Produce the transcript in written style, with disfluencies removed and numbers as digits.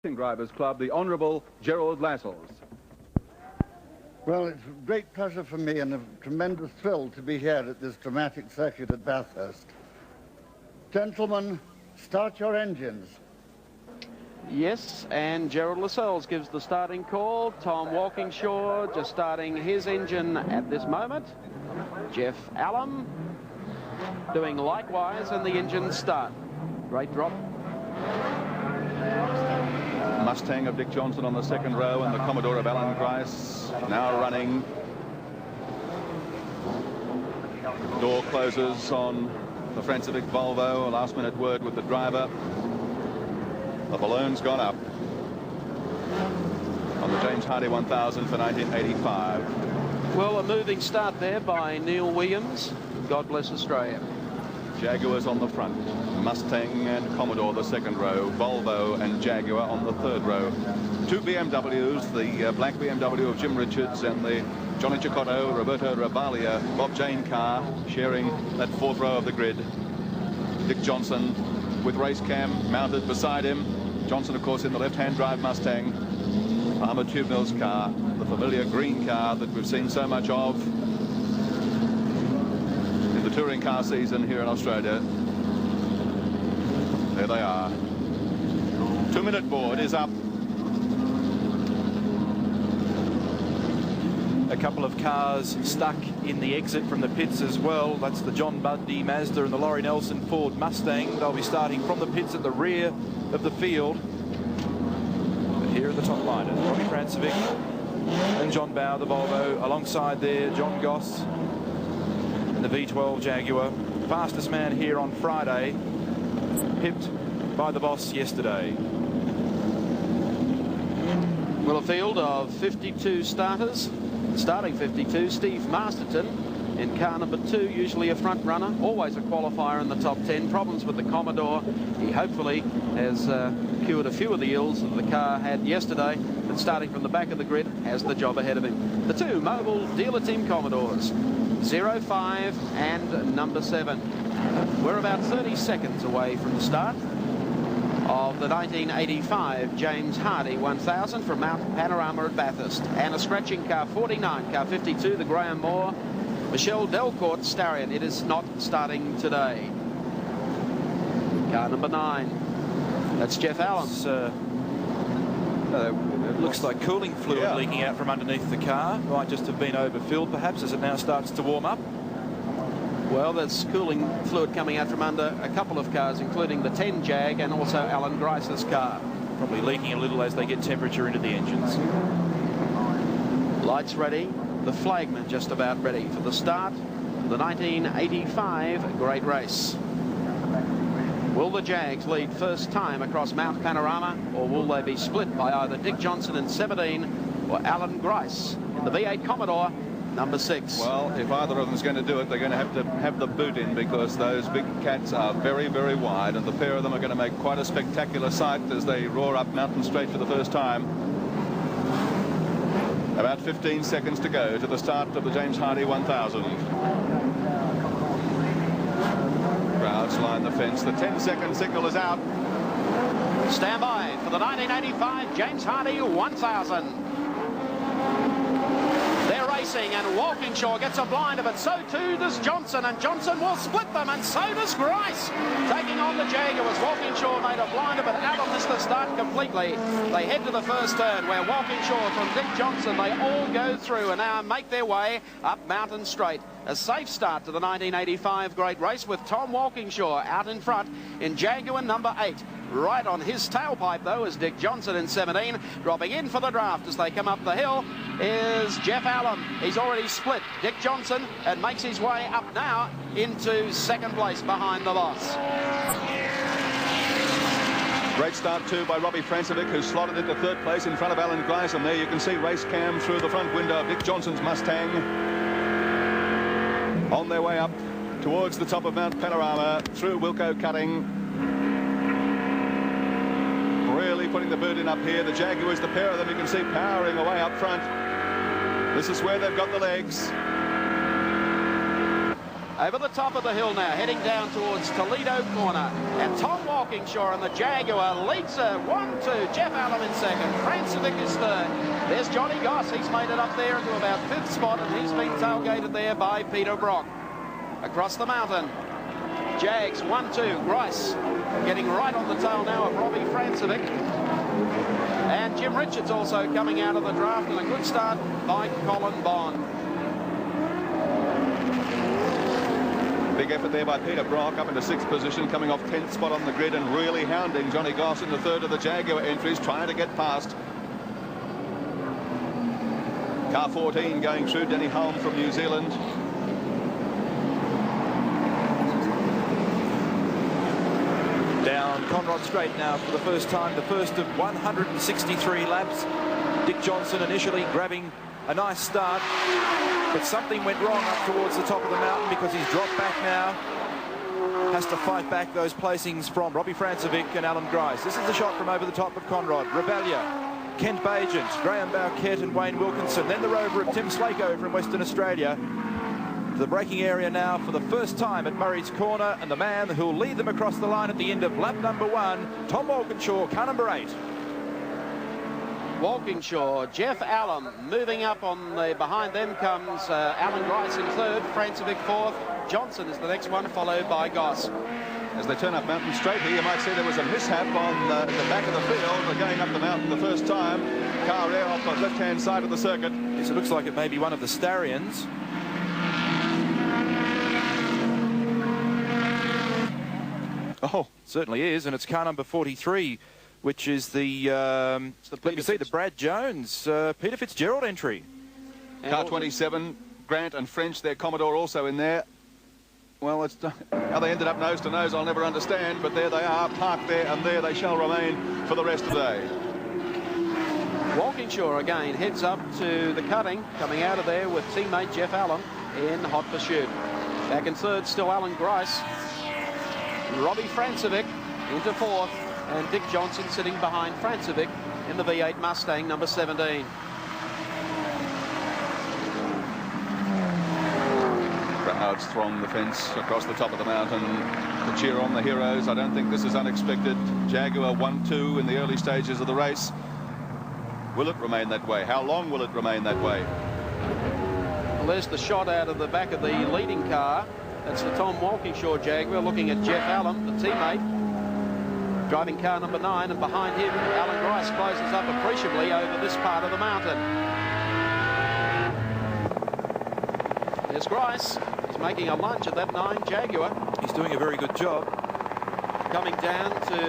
Drivers Club, the Honourable Gerald Lascelles. Well, it's a great pleasure for me and a tremendous thrill to be here at this dramatic circuit at Bathurst. Gentlemen, start your engines. Yes, and Gerald Lascelles gives the starting call. Tom Walkingshaw just starting his engine at this moment. Jeff Allen doing likewise, and the engines start. Great drop. Mustang of Dick Johnson on the second row, and the Commodore of Alan Grice now running. Door closes on the Francevic Volvo. A last minute word with the driver. The balloon's gone up on the James Hardy 1000 for 1985. Well, a moving start there by Neil Williams. God bless Australia. Jaguars on the front, Mustang and Commodore the second row, Volvo and Jaguar on the third row. Two BMWs, the black BMW of Jim Richards and the Johnny Cicotto, Roberto Rabalia, Bob Jane car sharing that fourth row of the grid. Dick Johnson with race cam mounted beside him. Johnson, of course, in the left-hand drive Mustang. Palmer Tube Mills car, the familiar green car that we've seen so much of the touring car season here in Australia. There they are. 2-minute board is up. A couple of cars stuck in the exit from the pits as well. That's the John Bundy Mazda and the Laurie Nelson Ford Mustang. They'll be starting from the pits at the rear of the field. But here are the top liners, Robbie Francevic and John Bowe, the Volvo. Alongside there, John Goss, the V12 Jaguar. Fastest man here on Friday, pipped by the boss yesterday. Well, a field of 52 starters. Starting 52, Steve Masterton in car number 2, usually a front runner, always a qualifier in the top 10. Problems with the Commodore. He hopefully has cured a few of the ills that the car had yesterday, but starting from the back of the grid has the job ahead of him. The two mobile dealer team Commodores, 05 and number 7. We're about 30 seconds away from the start of the 1985 James Hardy 1000 from Mount Panorama at Bathurst. And a scratching car 49, car 52, the Graham Moore, Michelle Delcourt Starion. It is not starting today. Car number 9. That's Jeff Allen. It looks like cooling fluid leaking out from underneath the car. Might just have been overfilled perhaps as it now starts to warm up. Well, there's cooling fluid coming out from under a couple of cars, including the 10 Jag and also Alan Grice's car. Probably leaking a little as they get temperature into the engines. Lights ready. The flagman just about ready for the start of the 1985 great race. Will the Jags lead first time across Mount Panorama, or will they be split by either Dick Johnson in 17 or Alan Grice in the V8 Commodore number 6? Well, if either of them is going to do it, they're going to have the boot in, because those big cats are very, very wide, and the pair of them are going to make quite a spectacular sight as they roar up Mountain Straight for the first time. About 15 seconds to go to the start of the James Hardy 1000. Crowds line the fence. The 10-second signal is out. Stand by for the 1985 James Hardy 1000. They're racing, and Walkingshaw gets a blinder, but so too does Johnson, and Johnson will split them, and so does Grice. Taking on the Jaguars, Walkingshaw made a blinder, but Allen missed the start completely. They head to the first turn, where Walkingshaw from Dick Johnson, they all go through and now make their way up Mountain Straight. A safe start to the 1985 great race, with Tom Walkingshaw out in front in Jaguar number 8. Right on his tailpipe, though, is Dick Johnson in 17. Dropping in for the draft as they come up the hill is Jeff Allen. He's already split Dick Johnson and makes his way up now into second place behind the boss. Great start too by Robbie Francevic, who slotted into third place in front of Alan Grice, and there you can see race cam through the front window of Dick Johnson's Mustang. On their way up towards the top of Mount Panorama through Wilco Cutting. Really putting the boot in up here. The Jaguars, the pair of them, you can see powering away up front. This is where they've got the legs. Over the top of the hill now, heading down towards Toledo Corner. And Tom Walkingshaw and the Jaguar leads her 1-2. Jeff Allen in second. Francevic is third. There's Johnny Goss. He's made it up there into about 5th spot, and he's been tailgated there by Peter Brock. Across the mountain, Jags 1-2. Grice getting right on the tail now of Robbie Francevic. And Jim Richards also coming out of the draft, and a good start by Colin Bond. Big effort there by Peter Brock, up into 6th position, coming off 10th spot on the grid and really hounding Johnny Goss in the 3rd of the Jaguar entries, trying to get past. Car 14 going through, Denny Hulme from New Zealand. Down Conrod Straight now for the first time, the first of 163 laps. Dick Johnson initially grabbing a nice start, but something went wrong up towards the top of the mountain because he's dropped back now. Has to fight back those placings from Robbie Francevic and Alan Grice. This is the shot from over the top of Conrod. Rebellia, Kent Bagent, Graham Bowkett and Wayne Wilkinson. Then the rover of Tim Slako from Western Australia. The braking area now for the first time at Murray's Corner, and the man who'll lead them across the line at the end of lap number 1, Tom Walkinshaw, car number 8. Walkinshaw, Jeff Allen moving up on the, behind them comes Alan Grice in 3rd, Francevic 4th, Johnson is the next one, followed by Goss. As they turn up Mountain Straight here, you might see there was a mishap on the back of the field. They're going up the mountain the first time. Car air off the left-hand side of the circuit. Yes, it looks like it may be one of the Starions. Oh, certainly is, and it's car number 43, which is the let me see, the Brad Jones, Peter Fitzgerald entry. Car 27, Grant and French, their Commodore also in there. Well, it's how they ended up nose to nose, I'll never understand, but there they are, parked there, and there they shall remain for the rest of the day. Walkinshaw again heads up to the cutting, coming out of there with teammate Jeff Allen in hot pursuit. Back in 3rd, still Alan Grice. Robbie Francevic into 4th, and Dick Johnson sitting behind Francevic in the V8 Mustang number 17. Crowds throng the fence across the top of the mountain to cheer on the heroes. I don't think this is unexpected. Jaguar 1-2 in the early stages of the race. Will it remain that way? How long will it remain that way? Well, there's the shot out of the back of the leading car. That's the Tom Walkinshaw Jaguar, looking at Jeff Allen, the teammate, driving car number 9, and behind him, Alan Grice closes up appreciably over this part of the mountain. There's Grice. He's making a lunge at that 9 Jaguar. He's doing a very good job. Coming down to